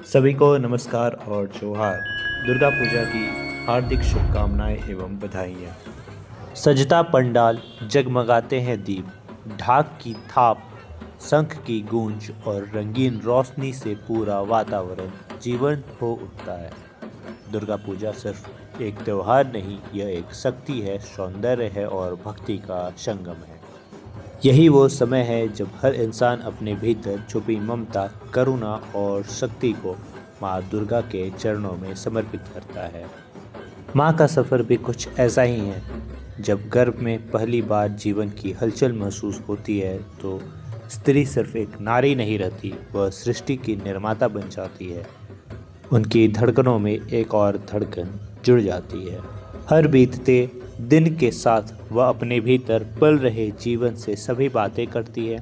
सभी को नमस्कार और जोहार। दुर्गा पूजा की हार्दिक शुभकामनाएं एवं बधाइयाँ। सजता पंडाल, जगमगाते हैं दीप, ढाक की थाप, शंख की गूंज और रंगीन रोशनी से पूरा वातावरण जीवंत हो उठता है। दुर्गा पूजा सिर्फ एक त्योहार नहीं, यह एक शक्ति है, सौंदर्य है और भक्ति का संगम है। यही वो समय है जब हर इंसान अपने भीतर छुपी ममता, करुणा और शक्ति को माँ दुर्गा के चरणों में समर्पित करता है। माँ का सफ़र भी कुछ ऐसा ही है। जब गर्भ में पहली बार जीवन की हलचल महसूस होती है तो स्त्री सिर्फ एक नारी नहीं रहती, वह सृष्टि की निर्माता बन जाती है। उनकी धड़कनों में एक और धड़कन जुड़ जाती है। हर बीतते दिन के साथ वह अपने भीतर पल रहे जीवन से सभी बातें करती है,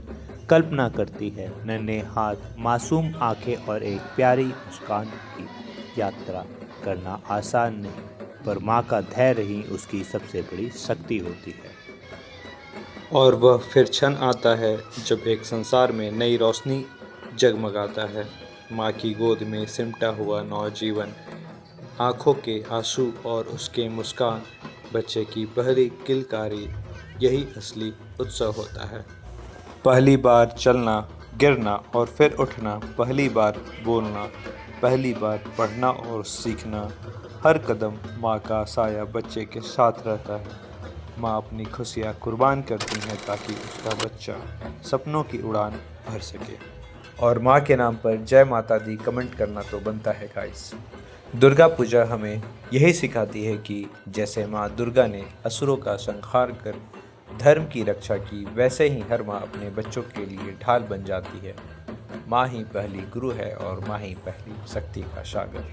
कल्पना करती है। नन्हे हाथ, मासूम आंखें और एक प्यारी मुस्कान की यात्रा करना आसान नहीं, पर माँ का धैर्य ही उसकी सबसे बड़ी शक्ति होती है। और वह फिर क्षण आता है जब एक संसार में नई रोशनी जगमगाता है। माँ की गोद में सिमटा हुआ नवजीवन, आँखों के आंसू और उसके मुस्कान, बच्चे की पहली किलकारी, यही असली उत्सव होता है। पहली बार चलना, गिरना और फिर उठना, पहली बार बोलना, पहली बार पढ़ना और सीखना, हर कदम माँ का साया बच्चे के साथ रहता है। माँ अपनी खुशियाँ कुर्बान करती हैं ताकि उसका बच्चा सपनों की उड़ान भर सके। और माँ के नाम पर जय माता दी कमेंट करना तो बनता है गाइस। दुर्गा पूजा हमें यही सिखाती है कि जैसे माँ दुर्गा ने असुरों का संहार कर धर्म की रक्षा की, वैसे ही हर माँ अपने बच्चों के लिए ढाल बन जाती है। माँ ही पहली गुरु है और माँ ही पहली शक्ति का सागर।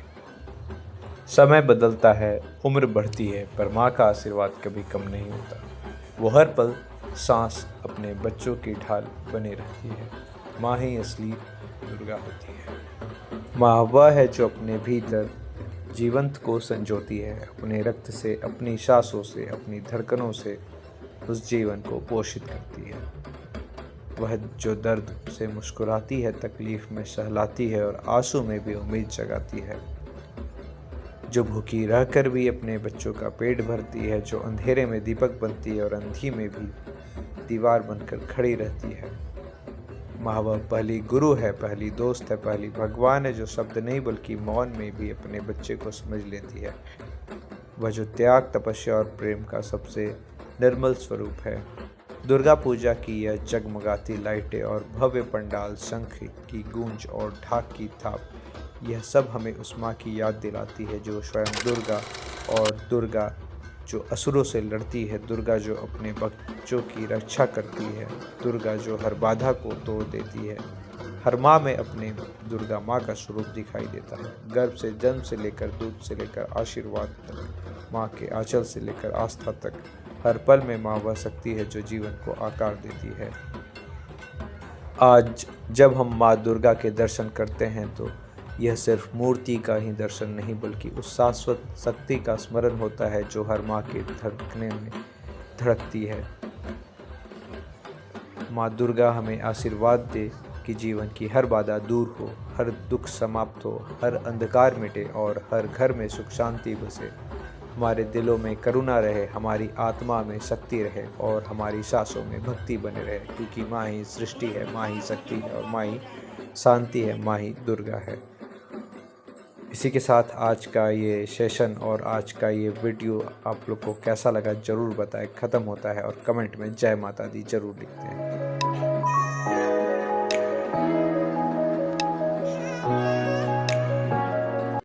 समय बदलता है, उम्र बढ़ती है, पर माँ का आशीर्वाद कभी कम नहीं होता। वो हर पल सांस अपने बच्चों की ढाल बनी रहती है। माँ ही असली दुर्गा होती है। माँ वह है जो अपने भीतर जीवंत को संजोती है, अपने रक्त से, अपनी सांसों से, अपनी धड़कनों से उस जीवन को पोषित करती है। वह जो दर्द से मुस्कुराती है, तकलीफ में सहलाती है और आंसू में भी उम्मीद जगाती है। जो भूखी रहकर भी अपने बच्चों का पेट भरती है, जो अंधेरे में दीपक बनती है और अंधी में भी दीवार बनकर खड़ी रहती है। माँ वह पहली गुरु है, पहली दोस्त है, पहली भगवान है, जो शब्द नहीं बल्कि मौन में भी अपने बच्चे को समझ लेती है। वह जो त्याग, तपस्या और प्रेम का सबसे निर्मल स्वरूप है। दुर्गा पूजा की यह जगमगाती लाइटें और भव्य पंडाल, शंख की गूंज और ढाक की थाप, यह सब हमें उस माँ की याद दिलाती है जो स्वयं दुर्गा, और दुर्गा जो असुरों से लड़ती है, दुर्गा जो अपने बच्चों की रक्षा करती है, दुर्गा जो हर बाधा को तोड़ देती है। हर माँ में अपने दुर्गा माँ का स्वरूप दिखाई देता है। गर्भ से, जन्म से लेकर, दूध से लेकर आशीर्वाद तक, माँ के आंचल से लेकर आस्था तक, हर पल में माँ वह शक्ति है जो जीवन को आकार देती है। आज जब हम माँ दुर्गा के दर्शन करते हैं तो यह सिर्फ मूर्ति का ही दर्शन नहीं, बल्कि उस शाश्वत शक्ति का स्मरण होता है जो हर माँ के धड़कने में धड़कती है। माँ दुर्गा हमें आशीर्वाद दे कि जीवन की हर बाधा दूर हो, हर दुख समाप्त हो, हर अंधकार मिटे और हर घर में सुख शांति बसे। हमारे दिलों में करुणा रहे, हमारी आत्मा में शक्ति रहे और हमारी सांसों में भक्ति बने रहे, क्योंकि माँ ही सृष्टि है, माँ ही शक्ति है और माँ ही शांति है, माँ ही दुर्गा है। इसी के साथ आज का ये सेशन और आज का ये वीडियो आप लोग को कैसा लगा ज़रूर बताएं। ख़त्म होता है और कमेंट में जय माता दी ज़रूर लिखते हैं।